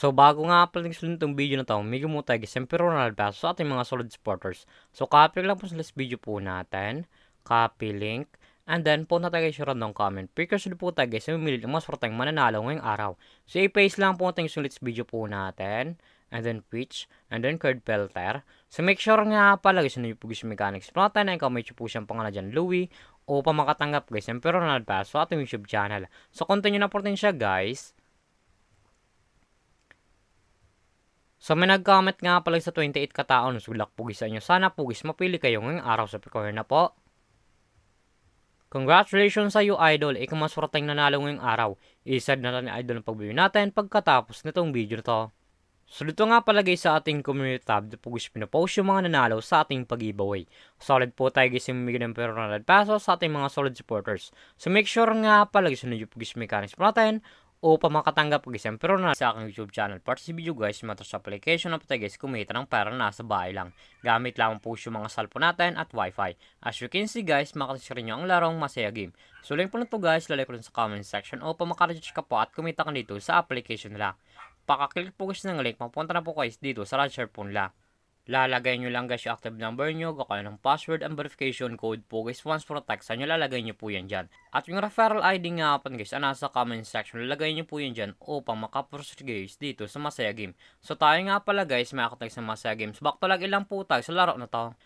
So bago nga pala nagsulun itong video na to, may gumutay guys, siyempre Ronald Basso sa ating mga solid supporters. So copy lang po sa list video po natin, copy link, and then po natin guys yung random comment. Because po tayo guys, mamili ng mas forteng mananalo ngayong araw. So i-paste lang po natin yung list video po natin, and then pitch, and then card filter. So make sure nga pala guys, ano yung Pugis Mechanics po natin, na ikaw may po siyang pangalan dyan, Louie, o pa makatanggap guys, siyempre Ronald Basso sa ating YouTube channel. So continue na po natin siya guys. So may nag-comment nga pala sa 28 kataon, sulak pugis sa inyo. Sana pugis mapili kayo ngayong araw sa Picoher na po. Congratulations sa iyo idol, ikaw mas forteng nanalo ngayong araw. Isad na ni idol ang pagbili natin pagkatapos nitong video na to. So dito nga palagay sa ating community tab, pugis pinapost yung mga nanalo sa ating pag-giveaway. Solid po tayo guys yung bigyan ng pero pesos sa ating mga solid supporters. So make sure nga palagay sa yung Pugis Mechanics po natin, o pa makatanggap guys yan pero na sa aking YouTube channel. Para sa video guys, mata sa application na po tayo guys kumita ng pera nasa bahay lang. Gamit lang po yung mga cellphone natin at wifi. As you can see guys, makasya rin nyo ang larong Masaya Game. So link po na to guys, lalagay ko rin sa comment section o pa makaregister ka po at kumita ka dito sa application nila. Pakaklik po guys ng link, mapunta na po guys dito sa register po nila. Lalagay nyo lang guys yung active number nyo, gagawin ng password and verification code po guys. Once for text nyo, lalagay nyo po yan dyan. At yung referral ID nga po guys, nasa comment section, lalagay nyo po yan dyan upang makaproceed guys dito sa Masaya Game. So tayo nga pala guys, may akatag sa Masaya Games. Back to login lang po tayo sa laro na to.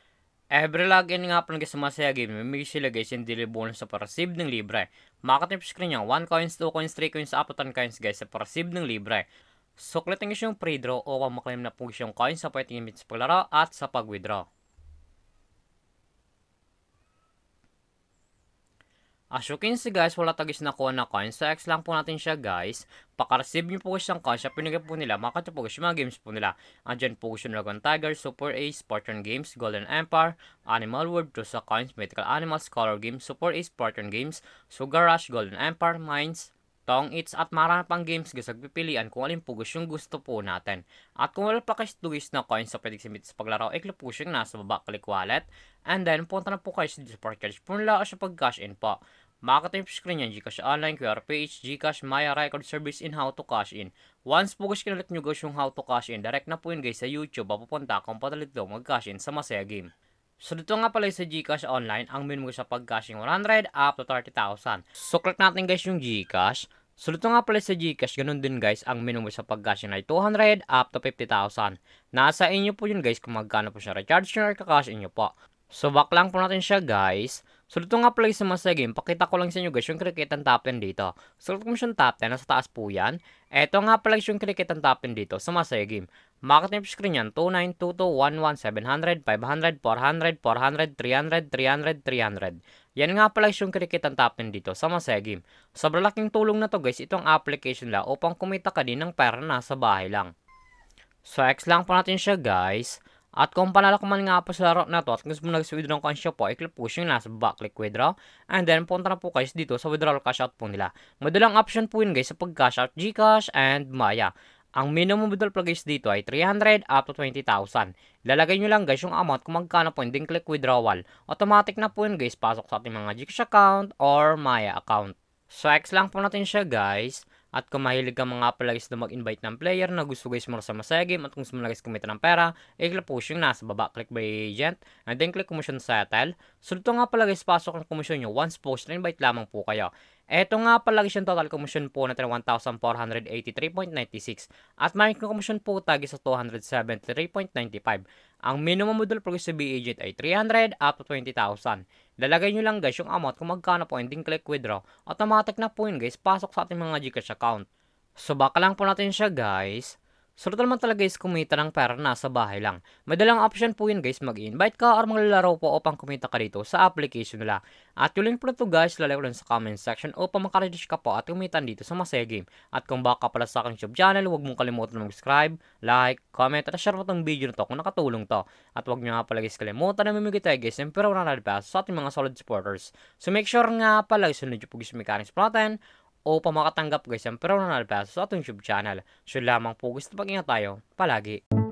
Every login nga pala guys sa Masaya Game, may sila guys yung daily bonus sa para-receive ng libre. Makatip screen nyo, 1 coins, 2 coins, 3 coins, up to 10 coins guys sa para-receive ng libre. So, klitin nyo yung pre-draw o maklaim na po yung coins sa pwede gamit sa paglaro at sa pag-withdraw. As you can see guys, wala tagis nakuha na coins. So, X lang po natin siya guys. Paka-receive nyo po guys yung coins. Siya pinigay po nila. Makita po guys yung mga games po nila. Andyan po guys yung Dragon Tiger, Super Ace, Spartan Games, Golden Empire, Animal World, Trusa Coins, Mythical Animals, Color Games, Super Ace, Spartan Games, Sugar Rush, Golden Empire, Mines, Tong Eats at marami pang games guys, pipilian kung alin po guys yung gusto po natin. At kung wala pa guys guys na coins sa pwede simit sa paglaro, i-click po siya nasa baba, click wallet. And then, punta na po kayo sa support cash po nila o sa pag-cash in po. Makakita yung screen yan, Gcash Online, QR Page, Gcash, Maya, Record Service in how to cash in. Once po guys kinalit nyo guys yung how to cash in, direct na po yun guys sa YouTube, papupunta kung padalit daw mag-cash in sa Masaya Game. So dito nga pala sa Gcash Online, ang minimum sa pag-cashing 100 up to 30,000. So click natin guys yung Gcash. So dito nga pala sa Gcash, ganun din guys, ang minimum sa pag-cashing ay 200 up to 50,000. Nasa inyo po yun guys kung magkano po siya recharge nyo or kakash inyo po. So back lang po natin siya guys. So dito nga pala sa Masaya Game, pakita ko lang sa inyo guys yung cricket and top 10 dito. So kung yung top 10, nasa taas po yan. Eto nga pala yung cricket and top 10 dito sa Masaya Game. Makita yung screen yan, 292211 700 500 400 400 300 300 300. Yan nga pala yung cricket and top 10 dito sa Masaya Game. Sobrang laking tulong na to guys, itong application lang upang kumita ka din ng pera na sa bahay lang. So X lang po natin siya guys. At kung panalo ka man nga po sa laro na to at gusto mo nag-withdraw ng cash po, i-click po yung nasa baba, click withdraw. And then punta na po guys dito sa withdrawal cash out po nila. Madalang option po yun guys sa pag-cash out, Gcash and Maya. Ang minimum withdrawal po guys dito ay 300 up to 20,000. Lalagay nyo lang guys yung amount kung magkano po, then click withdrawal. Automatic na po yun guys, pasok sa ating mga Gcash account or Maya account. So X lang po natin siya guys. At kung mahilig ka mga pala guys na mag-invite ng player na gusto guys mo sa Masaya Game at kung gusto mo guys kumita ng pera, i-click po yung nasa baba, click by agent, and then click commission settle. So dito nga pala guys, pasok ang commission nyo once post na invite lamang po kayo. Eto nga pala guys yung total commission po natin 1,483.96 at may commission po tagi sa 273.95. Ang minimum withdrawal po sa B-Agent ay 300 up to 20,000. Lalagay nyo lang guys yung amount kung magkano po, and then click withdraw. Automatic na po yun guys, pasok sa ating mga Gcash account. So baka lang po natin siya guys. So total man talaga guys, kumita ng pera nasa bahay lang. Madalang option po yun guys, mag-invite ka or maglalaro po upang kumita ka dito sa application nila. At yung link po na to guys, lalagay ko lang sa comment section upang makaregister ka po at kumita dito sa Masaya Game. At kung baka pala sa aking YouTube channel, huwag mong kalimutan mag-subscribe, like, comment, at share mo itong video na to kung nakatulong to. At huwag nyo nga pala guys kalimutan na mamigay tayo guys ng pero 100 pesos sa ating mga solid supporters. So make sure nga pala sunod yung Pugis Mechanics po natin o pa makatanggap guys ng pero 100 pesos sa ating YouTube channel. So lamang po gusto pag-ingat tayo palagi.